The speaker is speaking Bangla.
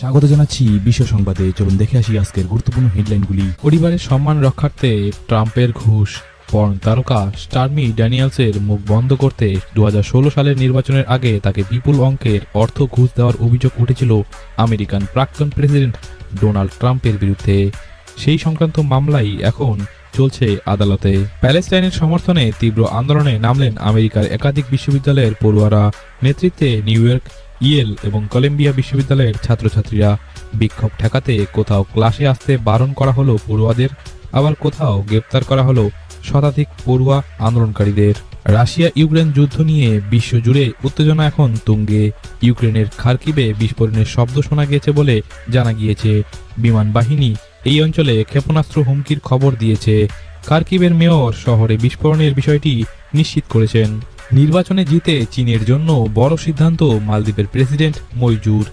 স্বাগত জানাচ্ছি বিশ্ব সংবাদে। চলুন দেখে আসি আজকের গুরুত্বপূর্ণ হেডলাইনগুলি। পরিবারের সম্মান রক্ষার্থে ট্রাম্পের ঘুষ। পর্ন তারকা স্টর্মি ড্যানিয়েলসের মুখ বন্ধ করতে 2016 সালের নির্বাচনের আগে তাকে বিপুল অঙ্কের অর্থ ঘুষ দেওয়ার অভিযোগ উঠেছিল আমেরিকান প্রাক্তন প্রেসিডেন্ট ডোনাল্ড ট্রাম্পের বিরুদ্ধে। সেই সংক্রান্ত মামলাই এখন চলছে আদালতে। প্যালেস্টাইনের সমর্থনে তীব্র আন্দোলনে নামলেন আমেরিকার একাধিক বিশ্ববিদ্যালয়ের পড়ুয়ারা। নেতৃত্বে নিউ ইয়র্ক, ইয়েল এবং কলম্বিয়া বিশ্ববিদ্যালয়ের ছাত্রছাত্রীরা। বিক্ষোভ ঠেকাতে কোথাও ক্লাসে আসতে বারণ করা হলো পড়ুয়াদের, আবার কোথাও গ্রেপ্তার করা হলো শতাধিক পড়ুয়া আন্দোলনকারীদের। রাশিয়া ইউক্রেন যুদ্ধ নিয়ে বিশ্বজুড়ে উত্তেজনা এখন তুঙ্গে। ইউক্রেনের খার্কিভে বিস্ফোরণের শব্দ শোনা গিয়েছে বলে জানা গিয়েছে। বিমান বাহিনী এই অঞ্চলে ক্ষেপণাস্ত্র হুমকির খবর দিয়েছে। খার্কিভের মেয়র শহরে বিস্ফোরণের বিষয়টি নিশ্চিত করেছেন। নির্বাচনে জিতে চীনের জন্য বড় সিদ্ধান্ত মালদ্বীপের প্রেসিডেন্ট মইজুর।